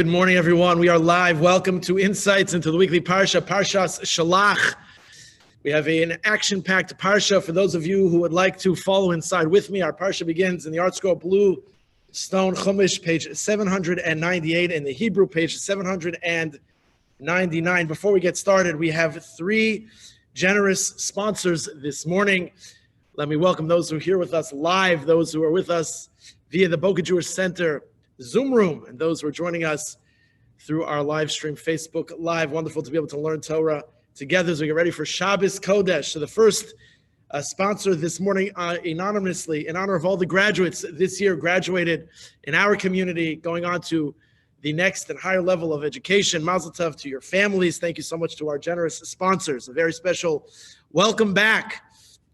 Good morning, everyone. We are live. Welcome to Insights into the weekly Parsha, Parshas Shelach. We have an action-packed Parsha. For those of you who would like to follow inside with me, our Parsha begins in the Art Scroll Blue Stone Chumash, page 798, and the Hebrew, page 799. Before we get started, we have three generous sponsors this morning. Let me welcome those who are here with us live, those who are with us via the Boca Jewish Center Zoom room, and those who are joining us through our live stream Facebook Live. Wonderful to be able to learn Torah together as we get ready for Shabbos Kodesh. So the first sponsor this morning, anonymously, in honor of all the graduates this year graduated in our community, going on to the next and higher level of education. Mazel tov to your families. Thank you so much to our generous sponsors. A very special welcome back,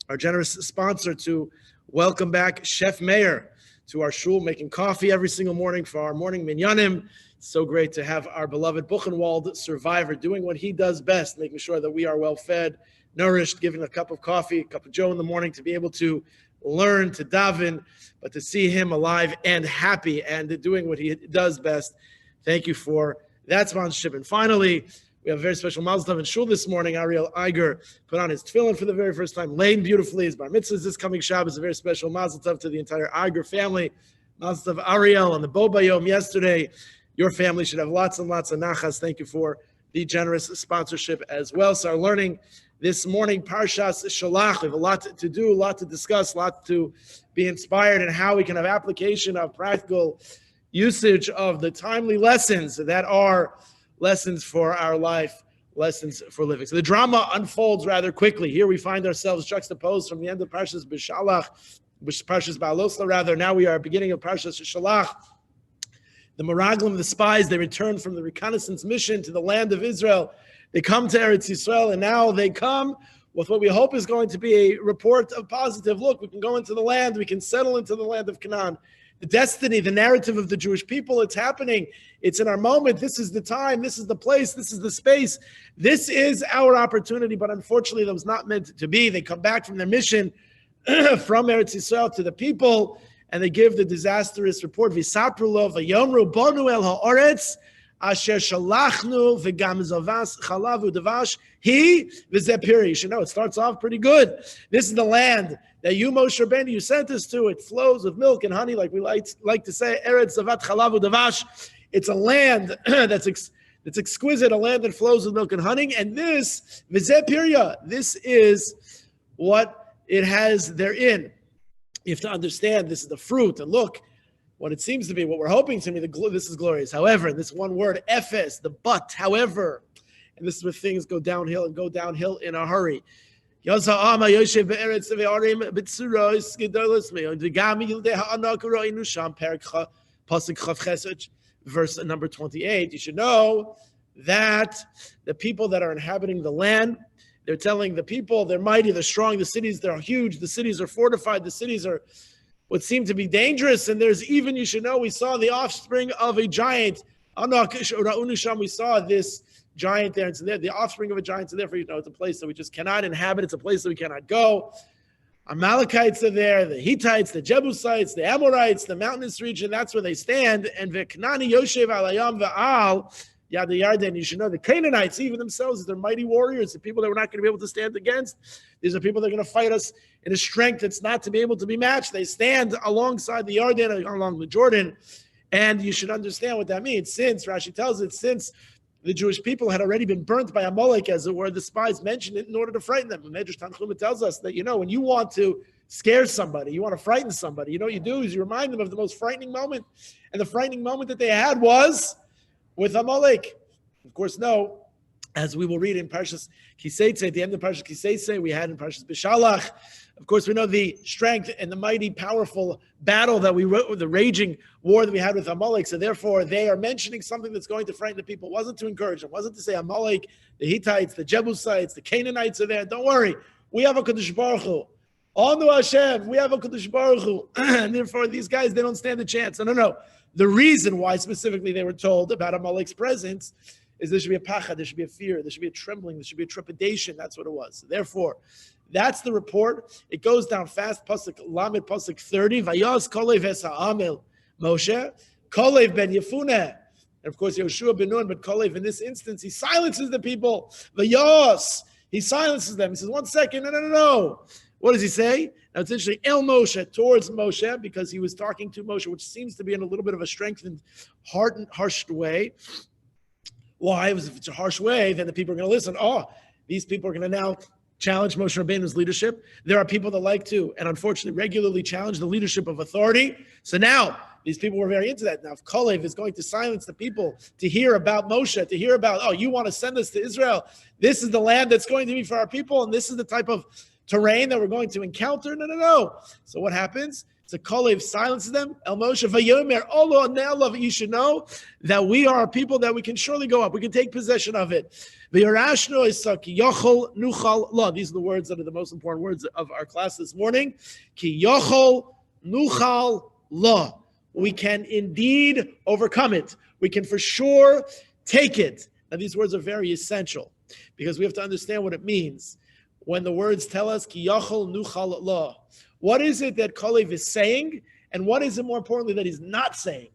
our generous sponsor, to welcome back Chef Meir to our shul, making coffee every single morning for our morning minyanim. So great to have our beloved Buchenwald survivor doing what he does best, making sure that we are well fed, nourished, giving a cup of coffee, a cup of joe in the morning to be able to learn, to daven, but to see him alive and happy and doing what he does best. Thank you for that sponsorship. And finally, we have a very special mazel tov in shul this morning. Ariel Iger put on his tefillin for the very first time, laying beautifully. His bar mitzvah is this coming Shabbos. A very special mazel tov to the entire Iger family. Mazel tov Ariel on the Bo Bayom yesterday. Your family should have lots and lots of nachas. Thank you for the generous sponsorship as well. So our learning this morning, Parshas Shelach. We have a lot to do, a lot to discuss, a lot to be inspired, and how we can have application of practical usage of the timely lessons that are lessons for our life, lessons for living. So the drama unfolds rather quickly. Here we find ourselves juxtaposed from the end of Parshas Shelach, Parshas Ba'alosla rather. Now we are beginning of Parshas Shelach. The Meraglim, the spies, they return from the reconnaissance mission to the land of Israel. They come to Eretz Yisrael, and now they come with what we hope is going to be a report of positive. Look, we can go into the land, we can settle into the land of Canaan. The destiny, the narrative of the Jewish people, it's happening. It's in our moment. This is the time. This is the place. This is the space. This is our opportunity. But unfortunately, that was not meant to be. They come back from their mission from Eretz Yisrael to the people, and they give the disastrous report. V'sapru lo v'yomru bonu el ha'oretz asher shalachnu v'gam zavas chalav u'davash he v'zeh piri. You should know, it starts off pretty good. This is the land that you, Moshe Rabbeinu, you sent us to. It flows with milk and honey, like we like to say, Eretz Zavat Chalav U'Davash. It's a land that's exquisite, a land that flows with milk and honey. And this, V'zeh Pirya, this is what it has therein. You have to understand, this is the fruit. And look, what it seems to be, what we're hoping to be, this is glorious. However, this one word, Ephes, the but, however, and this is where things go downhill and go downhill in a hurry. Verse number 28, you should know that the people that are inhabiting the land, they're telling the people, they're mighty, they're strong, the cities, they're huge, the cities are fortified, the cities are what seem to be dangerous, and there's even, you should know, we saw the offspring of a giant. We saw this giant there, and so the offspring of a giant, so therefore, you know, it's a place that we just cannot inhabit, it's a place that we cannot go. Amalekites are there, the Hittites, the Jebusites, the Amorites, the mountainous region, that's where they stand. And V'knani Yoshev Alayam V'al Yad Yarden, you should know the Canaanites, even themselves, they're mighty warriors, the people that we're not going to be able to stand against. These are people that are going to fight us in a strength that's not to be able to be matched. They stand alongside the Yarden, along the Jordan, and you should understand what that means. Since, Rashi tells it, since the Jewish people had already been burnt by Amalek, as it were, the spies mentioned it in order to frighten them. Medrash Tanchuma tells us that, you know, when you want to scare somebody, you want to frighten somebody, you know what you do is you remind them of the most frightening moment. And the frightening moment that they had was with Amalek. Of course, no, as we will read in Parshas Kiseitze, at the end of Parshas Kiseitze, we had in Parshas Shelach. Of course, we know the strength and the mighty, powerful battle that we wrote, with the raging war that we had with Amalek. So therefore, they are mentioning something that's going to frighten the people. It wasn't to encourage them. It wasn't to say Amalek, the Hittites, the Jebusites, the Canaanites are there. Don't worry. We have a Kadosh Baruch Hu. Anu Hashem, we have a Kadosh Baruch Hu. And therefore, these guys, they don't stand a chance. No. The reason why specifically they were told about Amalek's presence is there should be a pachad, there should be a fear, there should be a trembling, there should be a trepidation. That's what it was. So therefore, that's the report. It goes down fast. Pasuk Lamed, Pasuk 30. Vayaz Kolev es ha'amel Moshe, Kolev ben Yefuneh. And of course, Yoshua ben Nun, but Kalev, in this instance, he silences the people. Vayos, he silences them. He says, 1 second, no. What does he say? Now it's interesting, El Moshe, towards Moshe, because he was talking to Moshe, which seems to be in a little bit of a strengthened, harsh way. Why? If it's a harsh way, then the people are going to listen. Oh, these people are going to now challenge Moshe Rabbeinu's leadership. There are people that like to, and unfortunately regularly challenge the leadership of authority. So now, these people were very into that. Now, if Kalev is going to silence the people to hear about Moshe, to hear about, oh, you want to send us to Israel, this is the land that's going to be for our people, and this is the type of terrain that we're going to encounter. No. So what happens? So Kalev silences them. El Moshe vayomer olo ne'elav. You should know that we are a people that we can surely go up. We can take possession of it. V'yarashno isa ki yochol nuchal la. These are the words that are the most important words of our class this morning. Ki yochol nuchal la. We can indeed overcome it. We can for sure take it. Now these words are very essential because we have to understand what it means. When the words tell us, Ki yachol nuchal la, what is it that Kalev is saying, and what is it, more importantly, that he's not saying?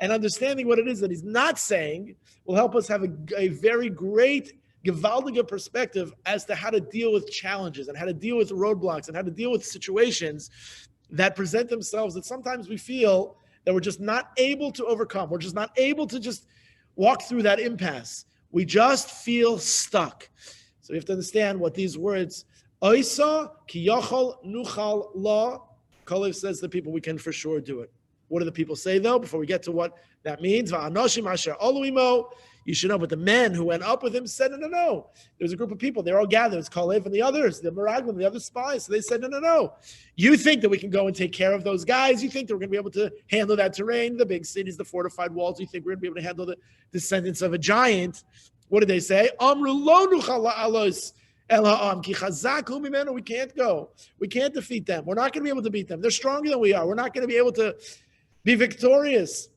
And understanding what it is that he's not saying will help us have a very great, gewaldige perspective as to how to deal with challenges, and how to deal with roadblocks, and how to deal with situations that present themselves that sometimes we feel that we're just not able to overcome. We're just not able to just walk through that impasse. We just feel stuck. So we have to understand what these words, Oisa ki yachol nuchal la, Kalev says to the people, we can for sure do it. What do the people say though, before we get to what that means? Va'anoshim asher olu imo, you should know, but the men who went up with him said, no. There was a group of people, they're all gathered, it's Kalev and the others, the Meraglim, the other spies, so they said, no. You think that we can go and take care of those guys? You think that we're going to be able to handle that terrain, the big cities, the fortified walls? You think we're going to be able to handle the descendants of a giant? What did they say? Amru lo nuchal la'alos el ha'am ki chazak hu mimenu. We can't go. We can't defeat them. We're not going to be able to beat them. They're stronger than we are. We're not going to be able to be victorious.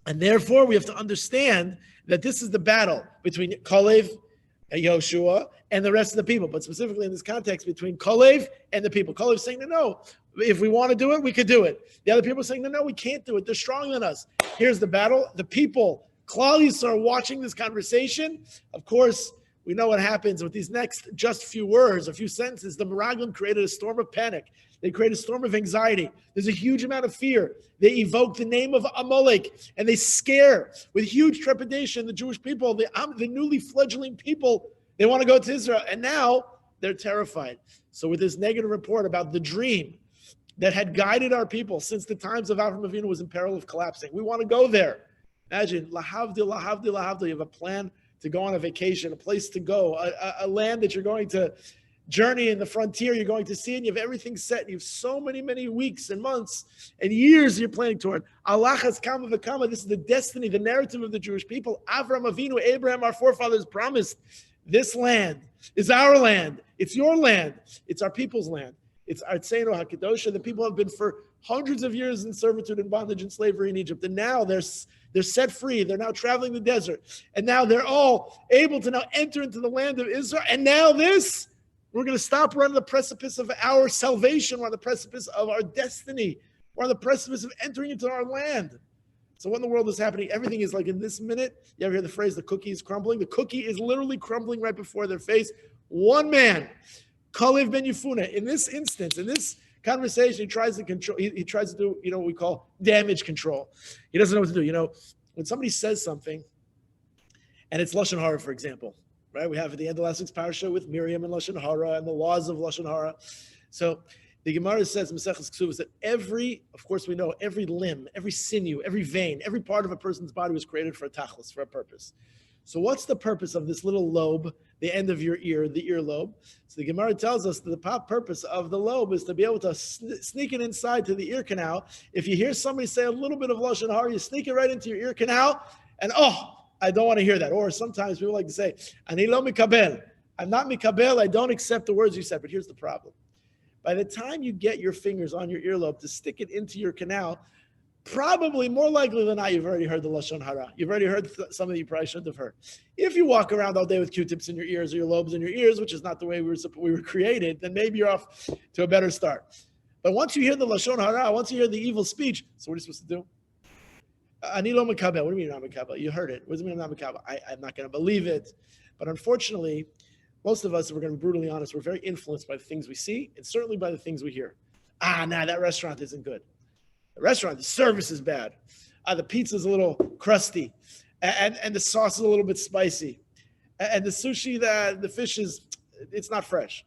And therefore, we have to understand that this is the battle between Kalev and Yoshua and the rest of the people, but specifically in this context between Kalev and the people. Kalev saying, no, if we want to do it, we could do it. The other people are saying, no, we can't do it. They're stronger than us. Here's the battle. The people, Klal Yisrael, are watching this conversation. Of course, we know what happens with these next just few words, a few sentences. The Meraglim created a storm of panic. They create a storm of anxiety. There's a huge amount of fear. They evoke the name of Amalek, and they scare with huge trepidation the Jewish people, the newly fledgling people. They want to go to Israel, and now they're terrified. So with this negative report about the dream that had guided our people since the times of Avraham Avinu was in peril of collapsing, we want to go there. Imagine, lahavdil, lahavdil, lahavdil, you have a plan to go on a vacation, a place to go, a land that you're going to journey in the frontier, you're going to see, and you have everything set, and you have so many weeks and months and years you're planning toward. Allah has kama v'kama. This is the destiny, the narrative of the Jewish people. Avraham Avinu, Abraham, our forefathers promised, this land is our land. It's your land. It's our people's land. It's Artseinu HaKadosha. The people have been for hundreds of years in servitude and bondage and slavery in Egypt, and now they're set free. They're now traveling the desert, and now they're all able to now enter into the land of Israel. And now we're going to stop. We're on the precipice of our salvation. We're on the precipice of our destiny. We're on the precipice of entering into our land. So what in the world is happening? Everything is like in this minute. You ever hear the phrase, the cookie is crumbling? The cookie is literally crumbling right before their face. One man, Kalev ben Yefuna, in this instance, in this conversation, he tries to control. He tries to do, what we call damage control. He doesn't know what to do. When somebody says something, and it's Lashon Hara, for example, right? We have at the end of last week's Parsha with Miriam and Lashon Hara and the laws of Lashon Hara. So the Gemara says, Maseches Ksuvos, that of course we know, every limb, every sinew, every vein, every part of a person's body was created for a tachlis, for a purpose. So what's the purpose of this little lobe, the end of your ear, the earlobe? So the Gemara tells us that the purpose of the lobe is to be able to sneak it inside to the ear canal. If you hear somebody say a little bit of Lashon Hara, you sneak it right into your ear canal, and I don't want to hear that. Or sometimes people like to say, Ani lo mikabel. I'm not mikabel. I don't accept the words you said. But here's the problem. By the time you get your fingers on your earlobe to stick it into your canal, probably more likely than not, you've already heard the Lashon Hara. You've already heard something you probably shouldn't have heard. If you walk around all day with Q-tips in your ears or your lobes in your ears, which is not the way we were created, then maybe you're off to a better start. But once you hear the Lashon Hara, once you hear the evil speech, so what are you supposed to do? Ani lo makabel. What do you mean not makabel? You heard it. What does it mean I'm not makabel? I'm not going to believe it. But unfortunately, most of us, if we're going to be brutally honest, we're very influenced by the things we see and certainly by the things we hear. That restaurant isn't good. The service is bad. The pizza's a little crusty. And the sauce is a little bit spicy. And the sushi, the fish it's not fresh.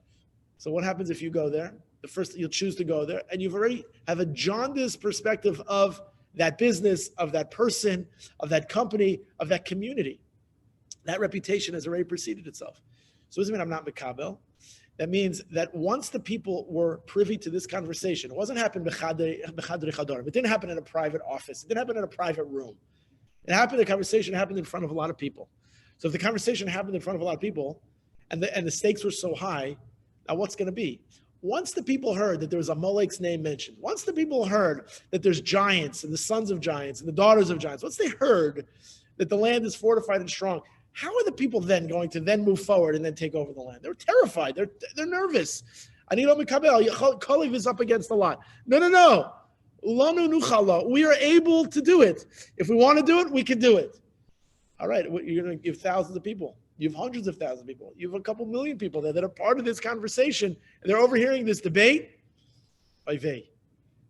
So what happens if you go there? The first, you'll choose to go there, and you've already have a jaundiced perspective of that business, of that person, of that company, of that community. That reputation has already preceded itself. So what does it mean I'm not Mekabel? That means that once the people were privy to this conversation, it wasn't happening b'chadrei chadorim. It didn't happen in a private office. It didn't happen in a private room. The conversation happened in front of a lot of people. So if the conversation happened in front of a lot of people, and the stakes were so high, now what's going to be? Once the people heard that there was a Molech's name mentioned, once the people heard that there's giants and the sons of giants and the daughters of giants, once they heard that the land is fortified and strong, how are the people then going to then move forward and then take over the land? They're terrified. They're nervous. Anilo Mikabel, Kalev is up against a lot. No. Lanu nuchala. We are able to do it. If we want to do it, we can do it. All right, you're going to give thousands of people. You have hundreds of thousands of people. You have a couple million people there that are part of this conversation, and they're overhearing this debate.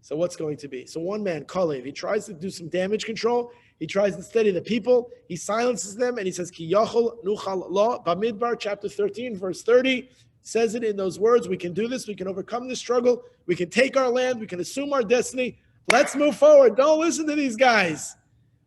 So what's going to be? So one man, Kalev, he tries to do some damage control. He tries to steady the people. He silences them, and he says, Ki yachol nuchal lo. Bamidbar, chapter 13, verse 30, says it in those words. We can do this. We can overcome this struggle. We can take our land. We can assume our destiny. Let's move forward. Don't listen to these guys.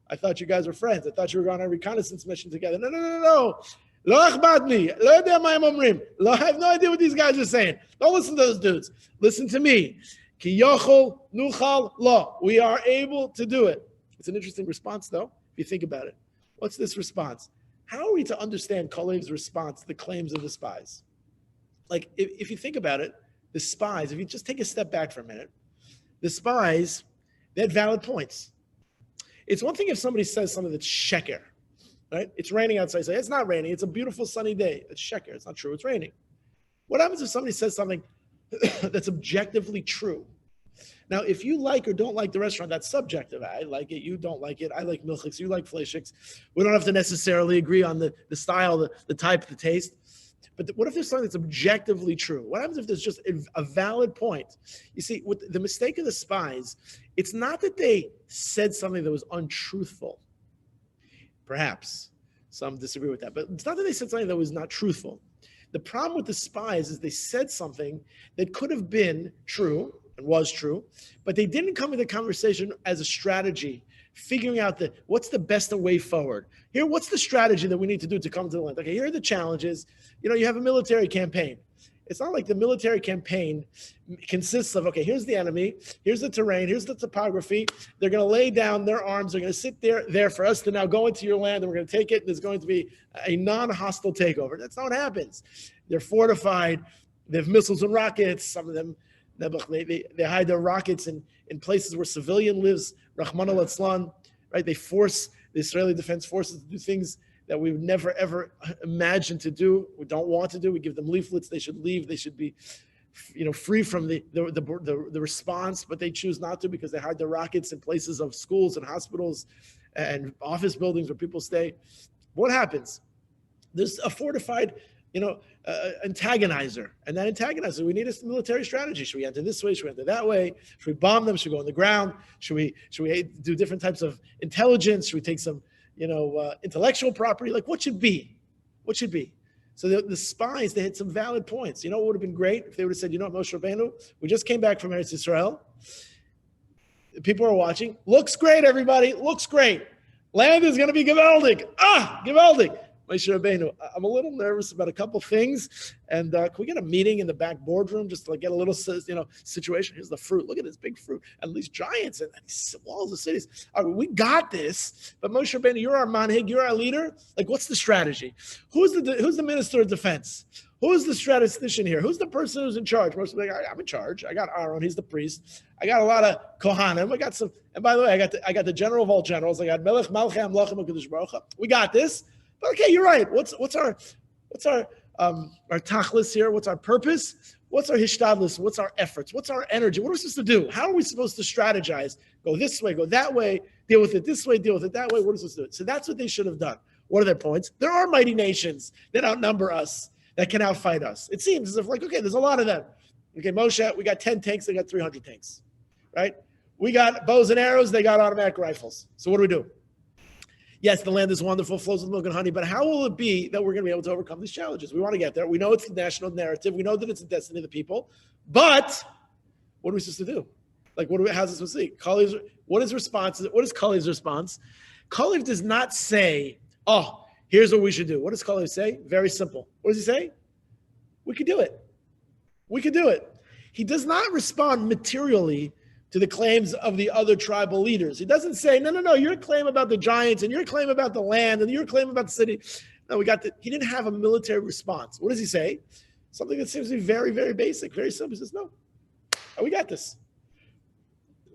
I thought you guys were friends. I thought you were going on a reconnaissance mission together. No. Lo achbadni. Lo yedeh ma hem omrim. I have no idea what these guys are saying. Don't listen to those dudes. Listen to me. Ki yochol nuchal lo. We are able to do it. It's an interesting response, though, if you think about it. What's this response? How are we to understand Kalev's response to the claims of the spies? Like, if you think about it, the spies, if you just take a step back for a minute, the spies, they had valid points. It's one thing if somebody says something that's sheker, right? It's raining outside. Say, it's not raining. It's a beautiful sunny day. It's sheker. It's not true. It's raining. What happens if somebody says something that's objectively true? Now, if you like or don't like the restaurant, that's subjective. I like it. You don't like it. I like milchiks. You like fleishiks. We don't have to necessarily agree on the style, the type, the taste. But what if there's something that's objectively true? What happens if there's just a valid point? You see, with the mistake of the spies, it's not that they said something that was untruthful. Perhaps some disagree with that. But it's not that they said something that was not truthful. The problem with the spies is they said something that could have been true and was true, but they didn't come into the conversation as a strategy, figuring out what's the best way forward. Here, what's the strategy that we need to do to come to the land? Okay, here are the challenges. You have a military campaign. It's not like the military campaign consists of, okay, here's the enemy, here's the terrain, here's the topography. They're going to lay down their arms. They're going to sit there for us to now go into your land, and we're going to take it, and there's going to be a non-hostile takeover. That's not what happens. They're fortified. They have missiles and rockets. Some of them, they hide their rockets in places where civilian lives, Rahman al-Atzlan, right? They force the Israeli Defense Forces to do things that we would never, ever imagine to do. We don't want to do. We give them leaflets. They should leave. They should be, free from the response, but they choose not to because they hide their rockets in places of schools and hospitals and office buildings where people stay. What happens? There's a fortified, antagonizer. And that antagonizer, we need a military strategy. Should we enter this way? Should we enter that way? Should we bomb them? Should we go on the ground? Should we do different types of intelligence? Should we take some, intellectual property? Like, what should be? What should be? So the spies, they had some valid points. What would have been great if they would have said, Moshe Rabbeinu, we just came back from Eretz Yisrael. People are watching. Looks great, everybody. Looks great. Land is going to be gewaldig. Gewaldig. Moshe Rabbeinu, I'm a little nervous about a couple things, and can we get a meeting in the back boardroom just to get a little, situation? Here's the fruit. Look at this big fruit, and these giants and these walls of cities. All right, we got this, but Moshe Rabbeinu, you're our manhig, you're our leader. Like, what's the strategy? Who's the minister of defense? Who's the statistician here? Who's the person who's in charge? Most of them, I'm in charge. I got Aaron, he's the priest. I got a lot of Kohanim. I got some, and by the way, I got the general of all generals. I got Melech Malchei Amlachim HaKadosh Baruch Hu. We got this. But okay, you're right. What's our tachlis here? What's our purpose? What's our hishtadlus? What's our efforts? What's our energy? What are we supposed to do? How are we supposed to strategize? Go this way, go that way, deal with it this way, deal with it that way. What are we supposed to do? So that's what they should have done. What are their points? There are mighty nations that outnumber us, that can outfight us. It seems as if okay, there's a lot of them. Okay, Moshe, we got 10 tanks, they got 300 tanks, right? We got bows and arrows, they got automatic rifles. So what do we do? Yes, the land is wonderful, flows with milk and honey, but how will it be that we're going to be able to overcome these challenges? We want to get there. We know it's the national narrative. We know that it's the destiny of the people. But what are we supposed to do? How's this supposed to be? What is response? What is Kalev's response? Kalev does not say, oh, here's what we should do. What does Kalev say? Very simple. What does he say? We could do it. We could do it. He does not respond materially to the claims of the other tribal leaders. He doesn't say, no, your claim about the giants and your claim about the land and your claim about the city. No, he didn't have a military response. What does he say? Something that seems to be very, very basic, very simple. He says, no, we got this.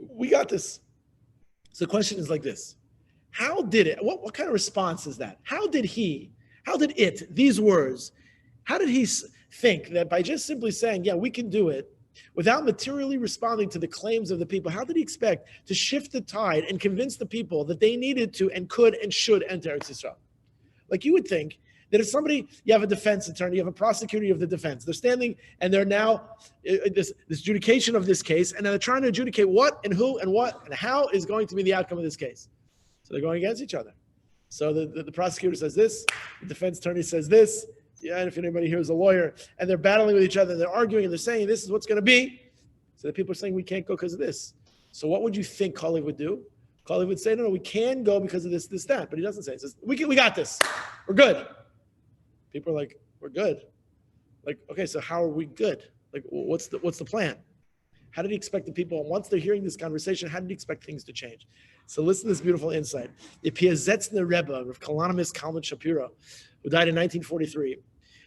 We got this. So the question is like this. How did it, what kind of response is that? How did these words, how did he think that by just simply saying, yeah, we can do it, without materially responding to the claims of the people, how did he expect to shift the tide and convince the people that they needed to and could and should enter Eretz Yisrael? Like you would think that if you have a defense attorney, you have a prosecutor of the defense, they're standing and they're now, this adjudication of this case, and they're trying to adjudicate what and who and what and how is going to be the outcome of this case. So they're going against each other. So the prosecutor says this, the defense attorney says this, yeah, and if anybody here is a lawyer, and they're battling with each other, and they're arguing, and they're saying, this is what's going to be. So the people are saying, we can't go because of this. So what would you think Kalev would do? Kalev would say, no, we can go because of this, that. But he doesn't say it. He says, we got this. We're good. People are like, we're good. Like, okay, so how are we good? Like, what's the plan? How did he expect the people, once they're hearing this conversation, how did he expect things to change? So listen to this beautiful insight. The Piazetzner Rebbe of Kalanimis Kalman Shapiro, who died in 1943.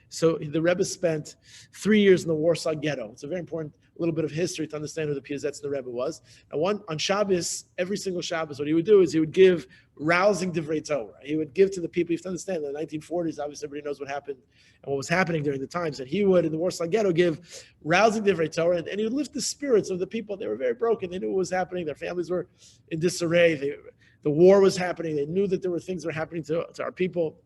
So the Rebbe spent 3 years in the Warsaw Ghetto. It's a very important little bit of history to understand who the Piazetzner Rebbe was. And on Shabbos, every single Shabbos, what he would do is he would give rousing divrei Torah. He would give to the people. You have to understand, in the 1940s, obviously everybody knows what happened and what was happening during the times. And he would, in the Warsaw Ghetto, give rousing divrei Torah, and he would lift the spirits of the people. They were very broken. They knew what was happening. Their families were in disarray. The war was happening. They knew that there were things that were happening to our people.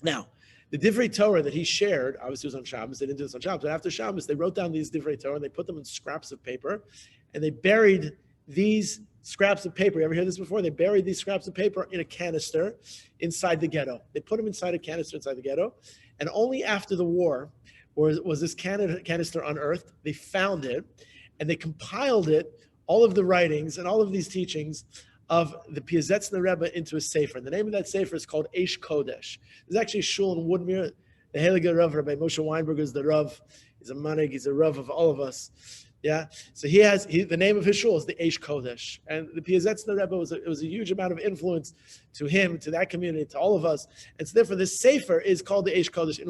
Now, the divrei Torah that he shared, obviously it was on Shabbos. They didn't do this on Shabbos, but after Shabbos, they wrote down these divrei Torah and they put them in scraps of paper, and they buried these scraps of paper. You ever hear this before? They buried these scraps of paper in a canister inside the ghetto. They put them inside a canister inside the ghetto, and only after the war was this canister unearthed. They found it, and they compiled it, all of the writings and all of these teachings of the Piazetzner Rebbe into a sefer. And the name of that sefer is called Eish Kodesh. There's actually a shul in Woodmere. The Heilige Rav, Rabbi Moshe Weinberg, is the Rav. He's a manig. He's a Rav of all of us. Yeah. So the name of his shul is the Eish Kodesh. And the Piazetzner Rebbe was a huge amount of influence to him, to that community, to all of us. And so therefore, this sefer is called the Eish Kodesh.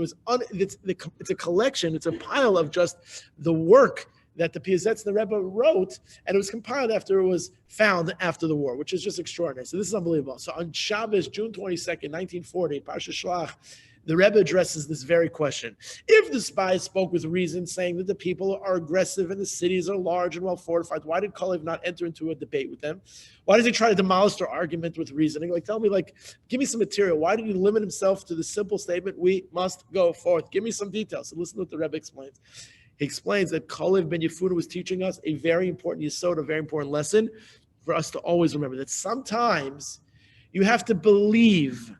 It's a collection. It's a pile of just the work that the Piazetzner Rebbe wrote, and it was compiled after it was found after the war, which is just extraordinary. So this is unbelievable. So on Shabbos, June 22nd, 1940, Parsha Shelach, the Rebbe addresses this very question. If the spies spoke with reason, saying that the people are aggressive and the cities are large and well fortified, why did Kalev not enter into a debate with them? Why does he try to demolish their argument with reasoning? Give me some material. Why did he limit himself to the simple statement, we must go forth? Give me some details. So listen to what the Rebbe explains. He explains that Kalev ben Yehuda was teaching us a very important yesod, a very important lesson for us to always remember that sometimes you have to believe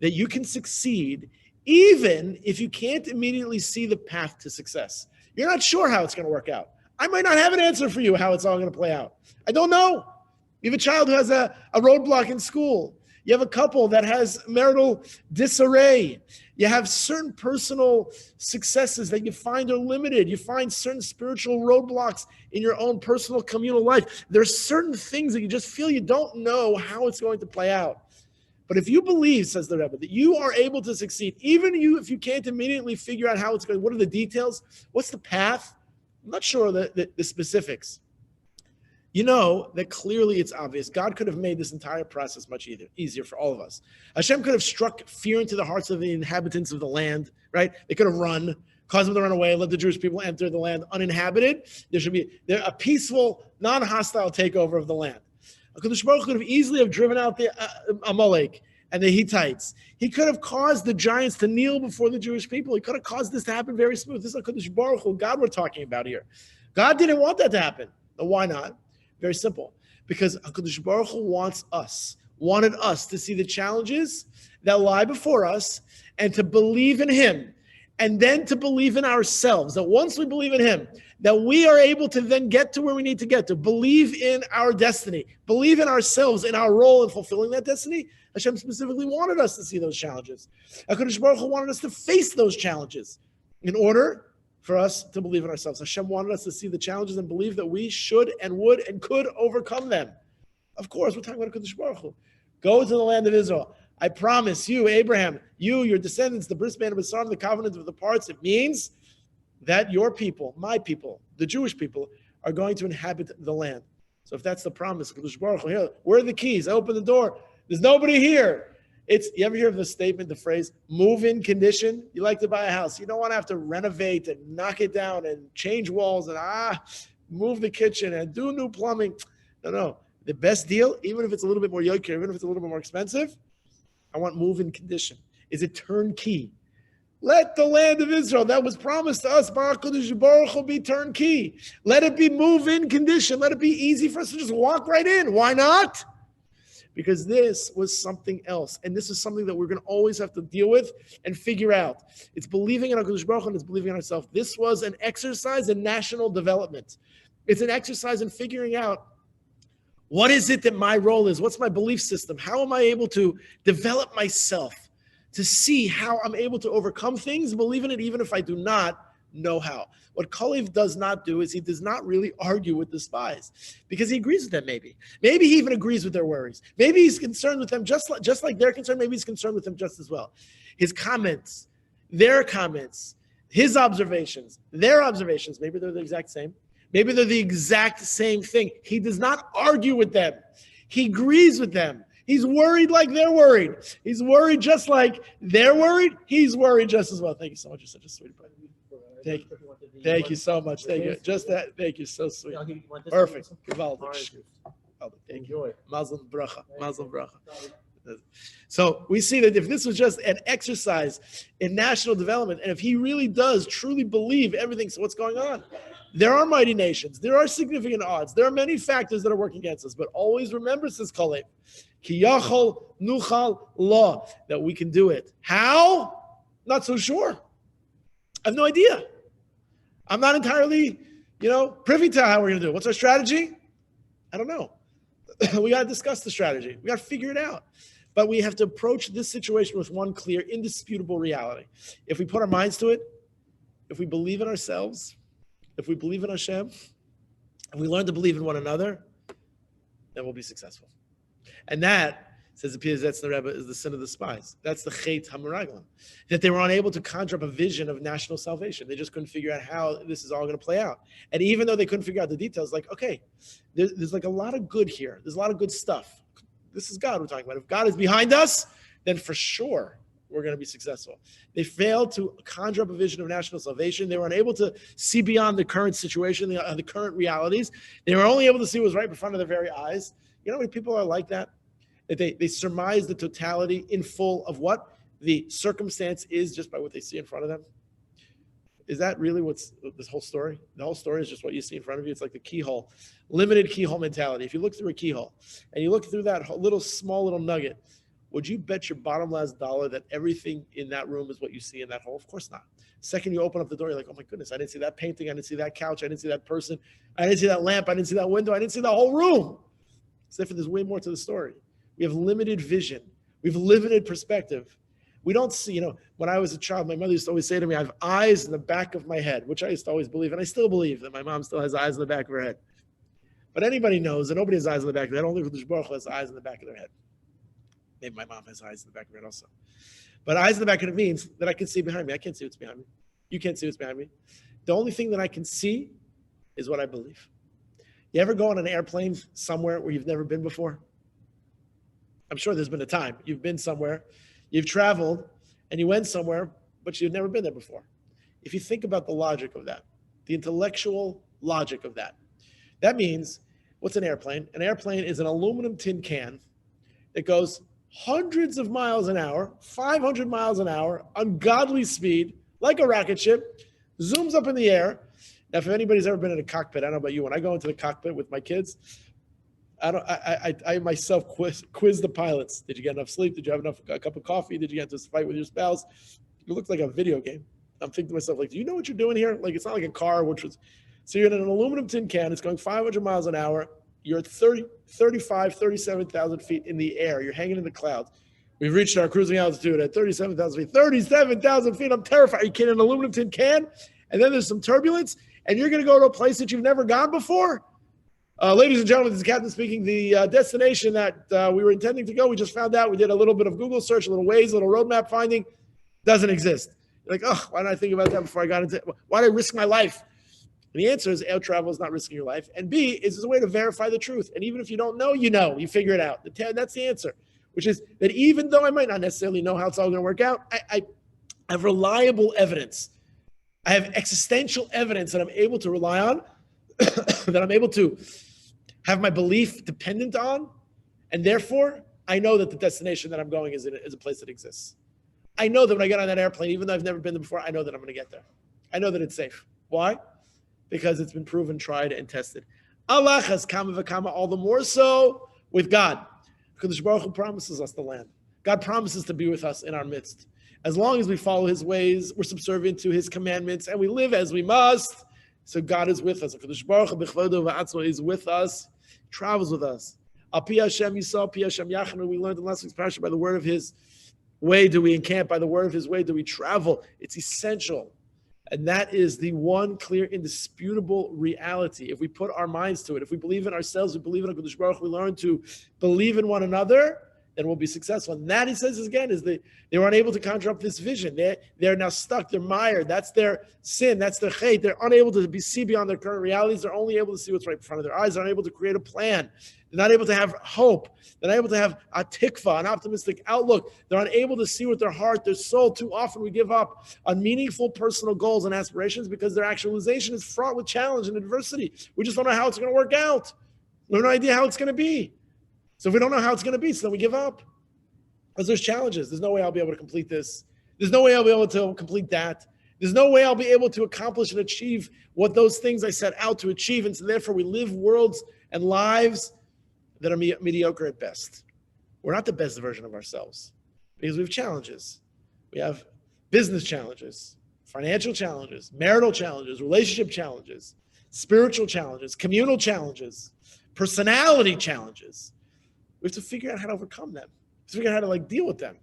that you can succeed even if you can't immediately see the path to success. You're not sure how it's going to work out. I might not have an answer for you how it's all going to play out. I don't know. You have a child who has a roadblock in school. You have a couple that has marital disarray. You have certain personal successes that you find are limited. You find certain spiritual roadblocks in your own personal communal life. There's certain things that you just feel you don't know how it's going to play out. But if you believe, says the Rebbe, that you are able to succeed, even if you can't immediately figure out how it's going, what are the details? What's the path? I'm not sure the specifics. You know that clearly it's obvious. God could have made this entire process much easier for all of us. Hashem could have struck fear into the hearts of the inhabitants of the land, right? They could have run, cause them to run away, let the Jewish people enter the land uninhabited. There should be a peaceful, non-hostile takeover of the land. HaKadosh Baruch Hu could have easily have driven out the Amalek and the Hittites. He could have caused the giants to kneel before the Jewish people. He could have caused this to happen very smooth. This is HaKadosh Baruch Hu, God we're talking about here. God didn't want that to happen. Why not? Very simple. Because HaKadosh Baruch Hu wanted us to see the challenges that lie before us and to believe in Him. And then to believe in ourselves, that once we believe in Him, that we are able to then get to where we need to get to, believe in our destiny, believe in ourselves, in our role in fulfilling that destiny. Hashem specifically wanted us to see those challenges. HaKadosh Baruch Hu wanted us to face those challenges in order for us to believe in ourselves. Hashem wanted us to see the challenges and believe that we should and would and could overcome them. Of course, we're talking about HaKadosh Baruch Hu. Go to the land of Israel. I promise you, Abraham, you, your descendants, the brisbane of Basarim, the covenant of the parts, it means that your people, my people, the Jewish people, are going to inhabit the land. So if that's the promise, here, where are the keys? I open the door. There's nobody here. You ever hear of the statement, the phrase, move-in condition? You like to buy a house. You don't want to have to renovate and knock it down and change walls and move the kitchen and do new plumbing. No. The best deal, even if it's a little bit more yoke, even if it's a little bit more expensive, I want move-in condition. Is it turnkey? Let the land of Israel that was promised to us, Baruch Hu, be turnkey. Let it be move-in condition. Let it be easy for us to just walk right in. Why not? Because this was something else. And this is something that we're going to always have to deal with and figure out. It's believing in HaKadosh Baruch Hu and it's believing in ourselves. This was an exercise in national development. It's an exercise in figuring out what is it that my role is? What's my belief system? How am I able to develop myself to see how I'm able to overcome things, believe in it, even if I do not know how? What Kalev does not do is he does not really argue with the spies because he agrees with them maybe. Maybe he even agrees with their worries. Maybe he's concerned with them just like they're concerned. Maybe he's concerned with them just as well. His comments, their comments, his observations, their observations, maybe they're the exact same. Maybe they're the exact same thing. He does not argue with them. He agrees with them. He's worried like they're worried. He's worried just like they're worried. He's worried just as well. Thank you so much. You're such a sweet brother. Thank you so much. Thank you. Just that. Thank you. So sweet. Perfect. Thank you. Mazel bracha. Mazel bracha. So we see that if this was just an exercise in national development, and if he really does truly believe everything, so what's going on? There are mighty nations. There are significant odds. There are many factors that are working against us. But always remember, says Kalev, ki yachol nuchal lo, that we can do it. How? Not so sure. I have no idea. I'm not entirely, privy to how we're going to do it. What's our strategy? I don't know. We got to discuss the strategy. We got to figure it out. But we have to approach this situation with one clear, indisputable reality. If we put our minds to it, if we believe in ourselves, if we believe in Hashem, and we learn to believe in one another, then we'll be successful. And that, says the Piazetz the Rebbe, is the sin of the spies. That's the Chet HaMeraglim. That they were unable to conjure up a vision of national salvation. They just couldn't figure out how this is all going to play out. And even though they couldn't figure out the details, okay, there's like a lot of good here. There's a lot of good stuff. This is God we're talking about. If God is behind us, then for sure we're going to be successful. They failed to conjure up a vision of national salvation. They were unable to see beyond the current situation, the current realities. They were only able to see what was right in front of their very eyes. You know how many people are like that? That they surmise the totality in full of what the circumstance is just by what they see in front of them? Is that really what's this whole story? The whole story is just what you see in front of you. It's like the keyhole, limited keyhole mentality. If you look through a keyhole and you look through that small little nugget, would you bet your bottom last dollar that everything in that room is what you see in that hole? Of course not. Second you open up the door, you're like, oh my goodness, I didn't see that painting, I didn't see that couch, I didn't see that person, I didn't see that lamp, I didn't see that window, I didn't see the whole room. Except for there's way more to the story. We have limited vision. We have limited perspective. We don't see, when I was a child, my mother used to always say to me, I have eyes in the back of my head, which I used to always believe, and I still believe that my mom still has eyes in the back of her head. But anybody knows that nobody has eyes in the back of their head. Only HaKadosh Baruch Hu has eyes in the back of their head. Maybe my mom has eyes in the back of her head also. But eyes in the back of it means that I can see behind me. I can't see what's behind me. You can't see what's behind me. The only thing that I can see is what I believe. You ever go on an airplane somewhere where you've never been before? I'm sure there's been a time you've been somewhere, you've traveled, and you went somewhere, but you've never been there before. if you think about the logic of that, the intellectual logic of that, that means, what's an airplane? An airplane is an aluminum tin can that goes hundreds of miles an hour, 500 miles an hour, ungodly speed, like a rocket ship, zooms up in the air. Now, if anybody's ever been in a cockpit, I don't know about you, when I go into the cockpit with my kids, I myself quiz the pilots. Did you get enough sleep? Did you have a cup of coffee? Did you get into this fight with your spouse? It looks like a video game. I'm thinking to myself, like, do you know what you're doing here? Like, it's not like a car, so you're in an aluminum tin can. It's going 500 miles an hour. You're at 37,000 feet in the air. You're hanging in the clouds. We've reached our cruising altitude at 37,000 feet. 37,000 feet. I'm terrified. Are you kidding? An aluminum tin can? And then there's some turbulence, and you're going to go to a place that you've never gone before? Ladies and gentlemen, this is Captain speaking. The destination that we were intending to go, we just found out. We did a little bit of Google search, a little Waze, a little roadmap finding. Doesn't exist. You're like, oh, why didn't I think about that before I got into it? Why did I risk my life? And the answer is air travel is not risking your life. And B, is a way to verify the truth. And even if you don't know, you figure it out. That's the answer, which is that even though I might not necessarily know how it's all going to work out, I have reliable evidence. I have existential evidence that I'm able to rely on, that I'm able to have my belief dependent on, and therefore, I know that the destination that I'm going is a place that exists. I know that when I get on that airplane, even though I've never been there before, I know that I'm going to get there. I know that it's safe. Why? Because it's been proven, tried, and tested. Allah has kama v'kama, all the more so with God. Because Baruch Hu promises us the land. God promises to be with us in our midst. As long as we follow his ways, we're subservient to his commandments, and we live as we must. So God is with us. Baruch Hu is with us, travels with us. Al pi Hashem Yisrael, pi Hashem Yachanu. We learned in last week's Parsha, by the word of his way do we encamp, by the word of his way do we travel. It's essential. And that is the one clear, indisputable reality. If we put our minds to it, if we believe in ourselves, we believe in HaKadosh Baruch Hu, we learn to believe in one another, then we'll be successful. And that, he says again, is they were unable to conjure up this vision. They're now stuck, they're mired. That's their sin, that's their chait. They're unable to see beyond their current realities. They're only able to see what's right in front of their eyes. They're unable to create a plan. They're not able to have hope. They're not able to have a tikva, an optimistic outlook. They're unable to see with their heart, their soul. Too often we give up on meaningful personal goals and aspirations because their actualization is fraught with challenge and adversity. We just don't know how it's going to work out. We have no idea how it's going to be. So if we don't know how it's going to be, so then we give up. Because there's challenges. There's no way I'll be able to complete this. There's no way I'll be able to complete that. There's no way I'll be able to accomplish and achieve what those things I set out to achieve. And so therefore we live worlds and lives that are mediocre at best. We're not the best version of ourselves because we have challenges. We have business challenges, financial challenges, marital challenges, relationship challenges, spiritual challenges, communal challenges, personality challenges. We have to figure out how to overcome them. We have to figure out how to deal with them.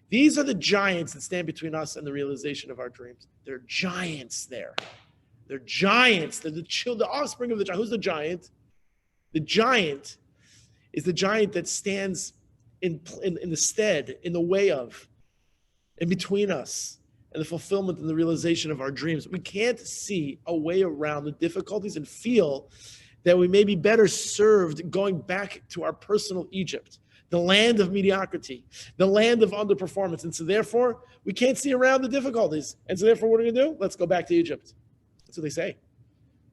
These are the giants that stand between us and the realization of our dreams. They're giants there. They're giants. They're the offspring of the giant. Who's the giant? The giant is the giant that stands in the stead, in the way of, in between us, and the fulfillment and the realization of our dreams. We can't see a way around the difficulties and feel that we may be better served going back to our personal Egypt, the land of mediocrity, the land of underperformance. And so therefore, we can't see around the difficulties. And so therefore, what are we going to do? Let's go back to Egypt. That's what they say.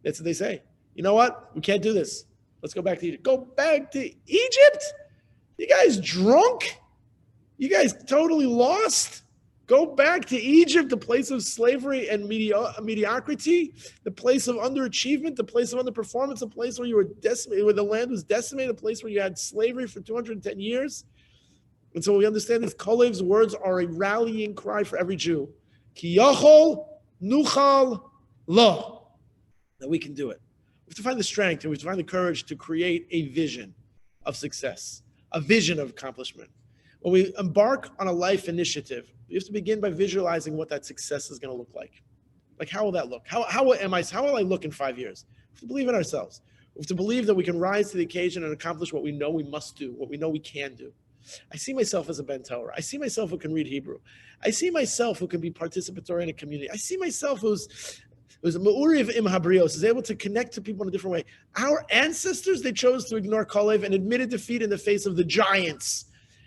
That's what they say. You know what? We can't do this. Let's go back to Egypt. Go back to Egypt? You guys drunk? You guys totally lost? Go back to Egypt, the place of slavery and mediocrity, the place of underachievement, the place of underperformance, the place where you were decimated, where the land was decimated, a place where you had slavery for 210 years. And so we understand that Kalev's words are a rallying cry for every Jew. Ki yachol nuchal lo. That we can do it. We have to find the strength and we have to find the courage to create a vision of success, a vision of accomplishment. When we embark on a life initiative, we have to begin by visualizing what that success is going to look like. Like, how will that look? How will I look in 5 years? We have to believe in ourselves. We have to believe that we can rise to the occasion and accomplish what we know we must do, what we know we can do. I see myself as a Ben Torah. I see myself who can read Hebrew. I see myself who can be participatory in a community. I see myself who's a Ma'uri of Im Habrios, is able to connect to people in a different way. Our ancestors, they chose to ignore Kalev and admitted defeat in the face of the giants,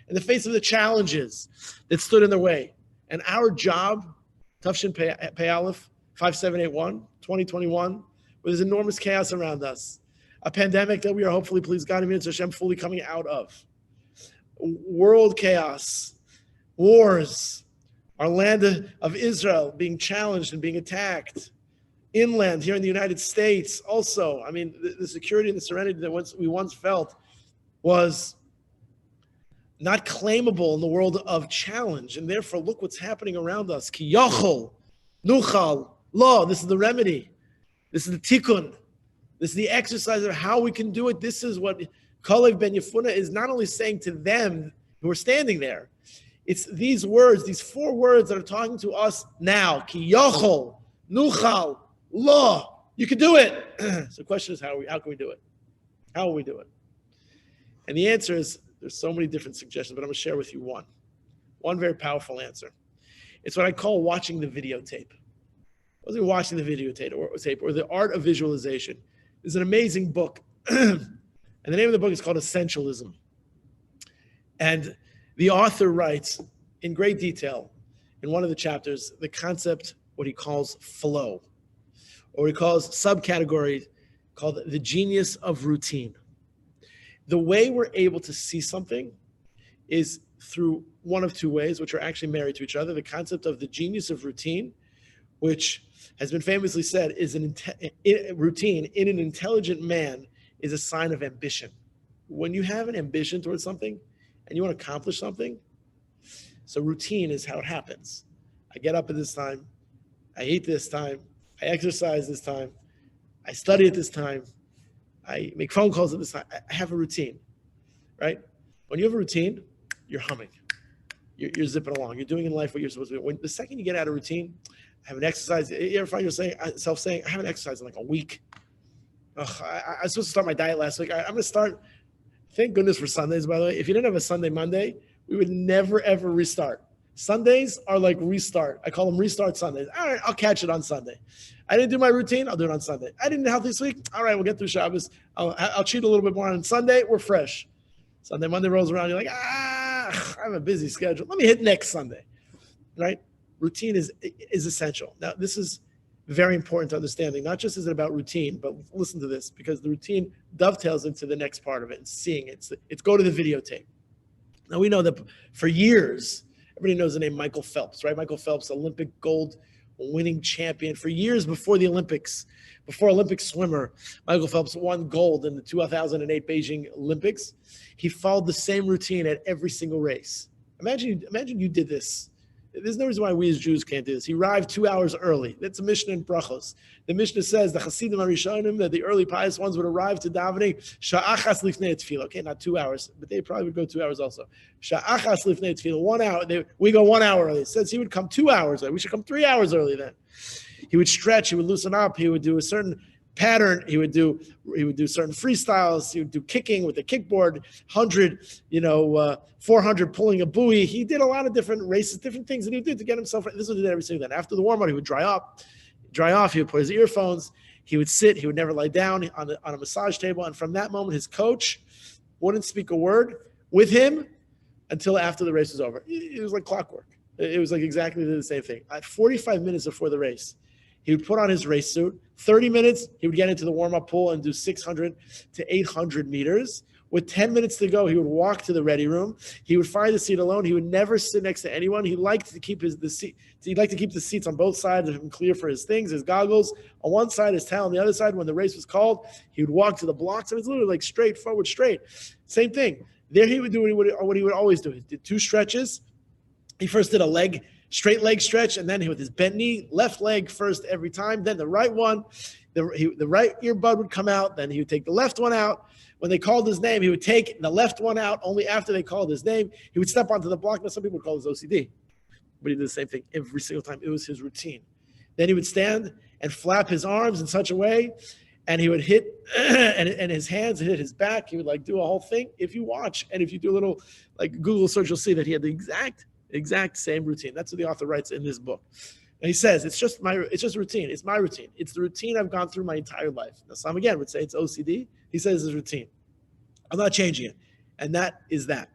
in the face of the challenges that stood in their way. And our job, Tafshin Pei Aleph, 5781, 2021, where there's enormous chaos around us. A pandemic that we are hopefully, please God, and Hashem, fully coming out of. World chaos, wars, our land of Israel being challenged and being attacked. Inland here in the United States also. I mean, the security and the serenity that we once felt was not claimable in the world of challenge. And therefore, look what's happening around us. Ki yachol, nuchal, law. This is the remedy. This is the tikkun. This is the exercise of how we can do it. This is what Kalev ben Yefuna is not only saying to them who are standing there. It's these words, these 4 words that are talking to us now. Ki yachol, nuchal, law. You can do it. So the question is, how can we do it? How will we do it? And the answer is, there's so many different suggestions, but I'm going to share with you one very powerful answer. It's what I call watching the videotape. I was watching the videotape or the art of visualization. It's an amazing book. And the name of the book is called Essentialism. And the author writes in great detail in one of the chapters the concept, what he calls flow, or he calls subcategory called the genius of routine. The way we're able to see something is through one of 2 ways, which are actually married to each other. The concept of the genius of routine, which has been famously said is routine in an intelligent man is a sign of ambition. When you have an ambition towards something and you want to accomplish something, so routine is how it happens. I get up at this time, I eat this time, I exercise this time, I study at this time, I make phone calls at this time. I have a routine, right? When you have a routine, you're humming. You're zipping along. You're doing in life what you're supposed to do. When the second you get out of routine, I haven't exercised. You ever find yourself saying, I haven't exercised in like a week. I was supposed to start my diet last week. I'm going to start. Thank goodness for Sundays, by the way. If you didn't have a Sunday, Monday, we would never, ever restart. Sundays are like restart. I call them restart Sundays. All right, I'll catch it on Sunday. I didn't do my routine. I'll do it on Sunday. I didn't health this week. All right, we'll get through Shabbos. I'll cheat a little bit more on Sunday. We're fresh. Sunday, Monday rolls around. You're like, I have a busy schedule. Let me hit next Sunday, right? Routine is essential. Now, this is very important to understanding. Not just is it about routine, but listen to this, because the routine dovetails into the next part of it and seeing it. It's go to the videotape. Now, we know that for years, everybody knows the name Michael Phelps, right? Michael Phelps, Olympic gold winning champion. For years before the Olympics, before Olympic swimmer, Michael Phelps won gold in the 2008 Beijing Olympics. He followed the same routine at every single race. Imagine you did this. There's no reason why we as Jews can't do this. He arrived 2 hours early. That's a Mishnah in Brachos. The Mishnah says the Hasidim Arishonim, that the early pious ones would arrive to davening sha'achas lifnei tefillah. Okay, not 2 hours, but they probably would go 2 hours also. Sha'achas lifnei tefillah, 1 hour. We go 1 hour early. It says he would come 2 hours early. We should come 3 hours early then. He would stretch. He would loosen up. He would do a certain pattern. He would do certain freestyles. He would do kicking with the kickboard, 100, 400 pulling a buoy. He did a lot of different races, different things that he would do to get himself ready. This is what he did every single day. After the warm-up, he would dry off. He would put his earphones. He would sit. He would never lie down on a massage table. And from that moment, his coach wouldn't speak a word with him until after the race was over. It was like clockwork. It was like exactly the same thing. At 45 minutes before the race, he would put on his race suit. 30 minutes, he would get into the warm-up pool and do 600 to 800 meters. With 10 minutes to go, he would walk to the ready room. He would find a seat alone. He would never sit next to anyone. He liked to keep the seats on both sides of him clear for his things, his goggles. On one side, his towel. On the other side, when the race was called, he would walk to the blocks. And it's literally like straight. Same thing. There he would do what he would always do. He did 2 stretches. He first did a straight leg stretch, and then with his bent knee, left leg first every time, then the right one. The right earbud would come out, then he would take the left one out. When they called his name, he would take the left one out only after they called his name. He would step onto the block. Now, some people would call this OCD, but he did the same thing every single time. It was his routine. Then he would stand and flap his arms in such a way, and he would hit, and his hands hit his back. He would do a whole thing. If you watch, and if you do a little Google search, you'll see that he had the exact same routine. That's what the author writes in this book. And he says, it's just routine. It's my routine. It's the routine I've gone through my entire life. Now, some again would say it's OCD. He says it's routine. I'm not changing it. And that is that.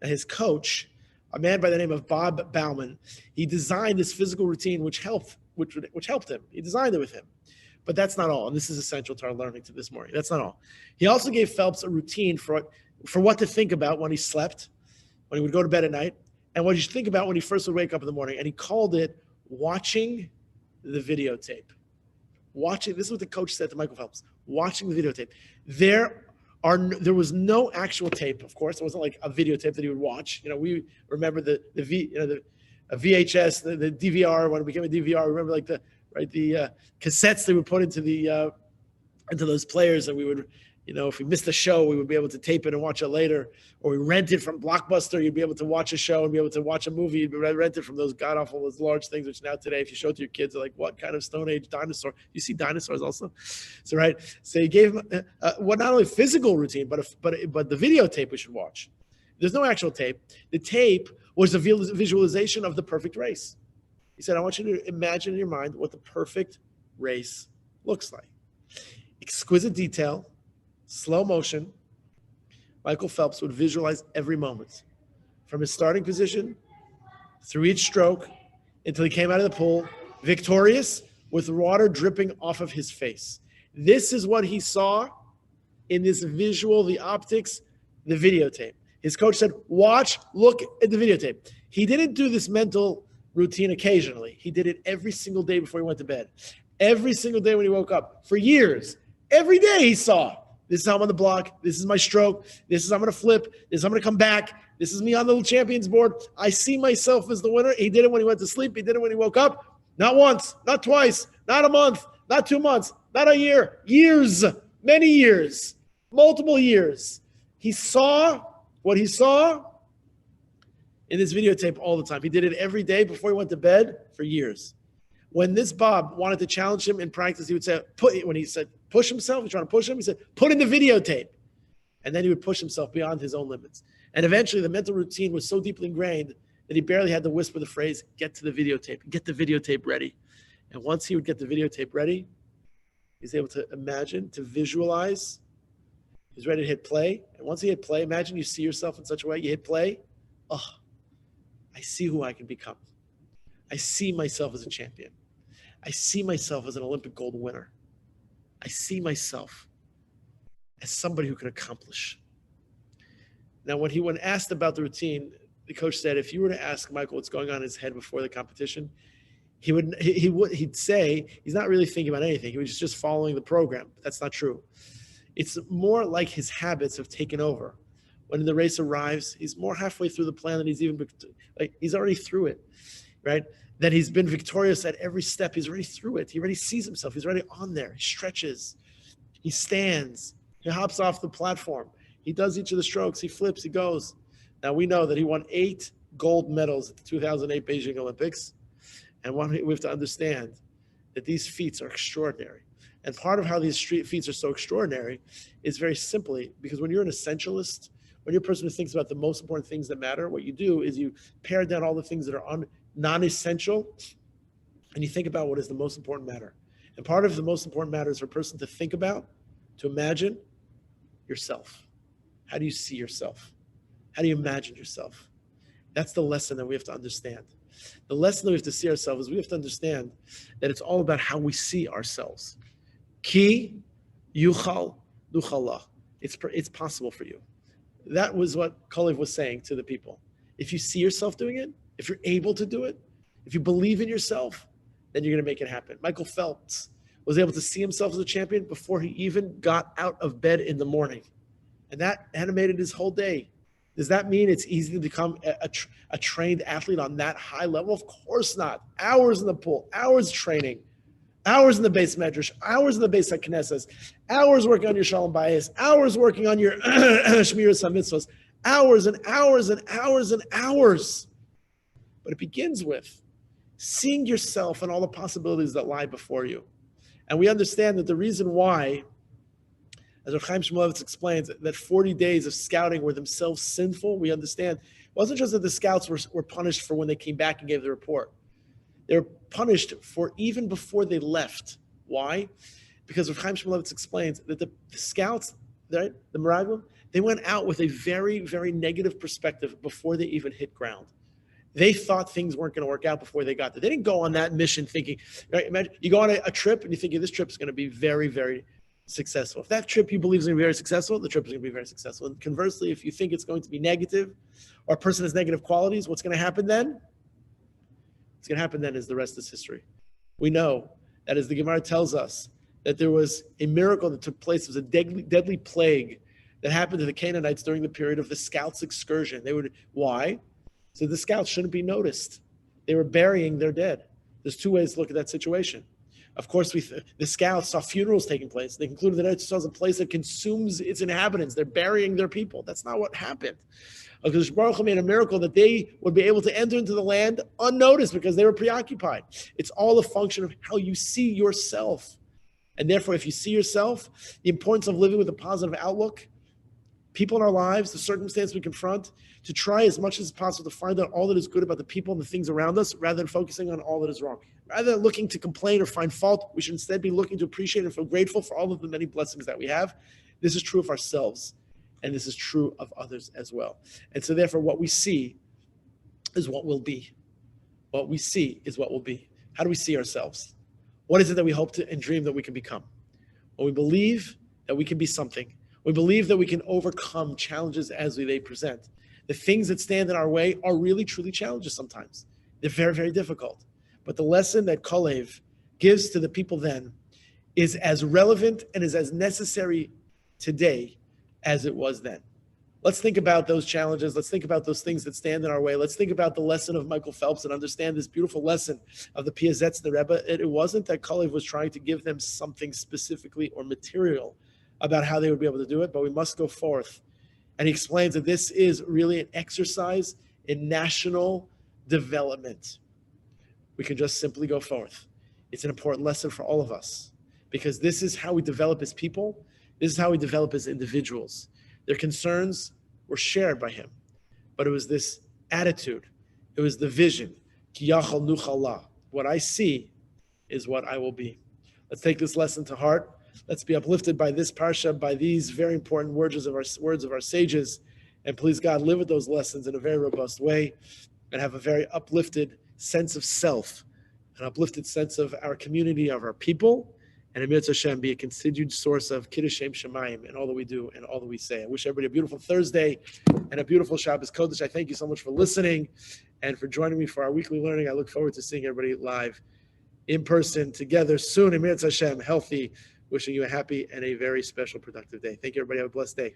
And his coach, a man by the name of Bob Bauman. He designed this physical routine which helped him. He designed it with him. But that's not all, and this is essential to our learning to this morning. That's not all. He also gave Phelps a routine for what to think about when he slept, when he would go to bed at night, and what he should think about when he first would wake up in the morning. And he called it watching the videotape. This is what the coach said to Michael Phelps, watching the videotape. There was no actual tape, of course. It wasn't like a videotape that he would watch. We remember the VHS, the DVR, when it became a DVR. Remember like the cassettes they would put into those players, and we would, if we missed a show, we would be able to tape it and watch it later. Or we rented from Blockbuster. You'd be able to watch a show and be able to watch a movie. You'd be rented from those god-awful, those large things, which now today, if you show it to your kids, they're like, what kind of Stone Age dinosaur? You see dinosaurs also? So he gave him not only physical routine, but the videotape we should watch. There's no actual tape. The tape was a visualization of the perfect race. He said, I want you to imagine in your mind what the perfect race looks like. Exquisite detail, slow motion. Michael Phelps would visualize every moment, from his starting position, through each stroke, until he came out of the pool, victorious, with water dripping off of his face. This is what he saw in this visual, the optics, the videotape. His coach said, look at the videotape. He didn't do this mental routine occasionally. He did it every single day before he went to bed. Every single day when he woke up. For years. Every day he saw, this is how I'm on the block. This is my stroke. This is how I'm going to flip. This is how I'm going to come back. This is me on the champions board. I see myself as the winner. He did it when he went to sleep. He did it when he woke up. Not once, not twice, not a month, not 2 months, not a year. Years, many years, multiple years. He saw what he saw in this videotape all the time. He did it every day before he went to bed for years. When this Bob wanted to challenge him in practice, he would say, when he said push himself, he's trying to push him, he said, put in the videotape. And then he would push himself beyond his own limits. And eventually the mental routine was so deeply ingrained that he barely had to whisper the phrase, get to the videotape, get the videotape ready. And once he would get the videotape ready, he's able to imagine, to visualize. He's ready to hit play. And once he hit play, imagine you see yourself in such a way, you hit play. Oh, I see who I can become. I see myself as a champion. I see myself as an Olympic gold winner. I see myself as somebody who can accomplish. Now, when asked about the routine, the coach said, if you were to ask Michael what's going on in his head before the competition, he'd say he's not really thinking about anything. He was just following the program. But that's not true. It's more like his habits have taken over. When the race arrives, he's more halfway through the plan than he's already through it, right? That he's been victorious at every step. He's already through it. He already sees himself. He's already on there. He stretches. He stands. He hops off the platform. He does each of the strokes. He flips. He goes. Now, we know that he won 8 gold medals at the 2008 Beijing Olympics. And we have to understand that these feats are extraordinary. And part of how these feats are so extraordinary is very simply because when you're an essentialist, when you're a person who thinks about the most important things that matter, what you do is you pare down all the things that are non-essential, and you think about what is the most important matter. And part of the most important matter is for a person to think about, to imagine yourself. How do you see yourself? How do you imagine yourself? That's the lesson that we have to understand. The lesson that we have to see ourselves is we have to understand that it's all about how we see ourselves. Ki yuchal duchallah. It's possible for you. That was what Kalev was saying to the people. If you see yourself doing it, if you're able to do it, if you believe in yourself, then you're going to make it happen. Michael Phelps was able to see himself as a champion before he even got out of bed in the morning. And that animated his whole day. Does that mean it's easy to become a trained athlete on that high level? Of course not. Hours in the pool, hours training, hours in the base medrash, hours in the base Knesset, hours working on your shalom bayis, hours working on your shmiras hamitzvos, hours and hours and hours and hours. But it begins with seeing yourself and all the possibilities that lie before you. And we understand that the reason why, as Rav Chaim Shmulevitz explains, that 40 days of scouting were themselves sinful, we understand, it wasn't just that the scouts were punished for when they came back and gave the report. They were punished for even before they left. Why? Because Rav Chaim Shmulevitz explains that the scouts, right, the Meraglim, they went out with a very, very negative perspective before they even hit ground. They thought things weren't going to work out before they got there. They didn't go on that mission thinking, right? Imagine you go on a trip and you think this trip is going to be very, very successful. If that trip you believe is going to be very successful, the trip is going to be very successful. And conversely, if you think it's going to be negative or a person has negative qualities, what's going to happen then? What's going to happen then is the rest is history. We know that as the Gemara tells us that there was a miracle that took place. It was a deadly plague that happened to the Canaanites during the period of the scouts' excursion. Why? So the scouts shouldn't be noticed. They were burying their dead. There's two ways to look at that situation. Of course, the scouts saw funerals taking place. They concluded that it was a place that consumes its inhabitants. They're burying their people. That's not what happened. Because Baruch Hu made a miracle that they would be able to enter into the land unnoticed because they were preoccupied. It's all a function of how you see yourself. And therefore, if you see yourself, the importance of living with a positive outlook, people in our lives, the circumstance we confront, to try as much as possible to find out all that is good about the people and the things around us, rather than focusing on all that is wrong. Rather than looking to complain or find fault, we should instead be looking to appreciate and feel grateful for all of the many blessings that we have. This is true of ourselves, and this is true of others as well. And so therefore, what we see is what will be. What we see is what will be. How do we see ourselves? What is it that we hope to and dream that we can become? When we believe that we can be something, we believe that we can overcome challenges as they present. The things that stand in our way are really, truly challenges sometimes. They're very, very difficult. But the lesson that Kalev gives to the people then is as relevant and is as necessary today as it was then. Let's think about those challenges. Let's think about those things that stand in our way. Let's think about the lesson of Michael Phelps and understand this beautiful lesson of the Piazetzner, the Rebbe. It wasn't that Kalev was trying to give them something specifically or material about how they would be able to do it, but we must go forth. And he explains that this is really an exercise in national development. We can just simply go forth. It's an important lesson for all of us because this is how we develop as people. This is how we develop as individuals. Their concerns were shared by him, but it was this attitude. It was the vision. Ki yachal nuchala. What I see is what I will be. Let's take this lesson to heart. Let's be uplifted by this Parsha, by these very important words of our sages. And please, God, live with those lessons in a very robust way and have a very uplifted sense of self, an uplifted sense of our community, of our people, and Amir Hashem be a continued source of Kiddush Shem Shemayim in all that we do and all that we say. I wish everybody a beautiful Thursday and a beautiful Shabbos Kodesh. I thank you so much for listening and for joining me for our weekly learning. I look forward to seeing everybody live in person together soon. Amir Hashem, healthy. Wishing you a happy and a very special, productive day. Thank you, everybody. Have a blessed day.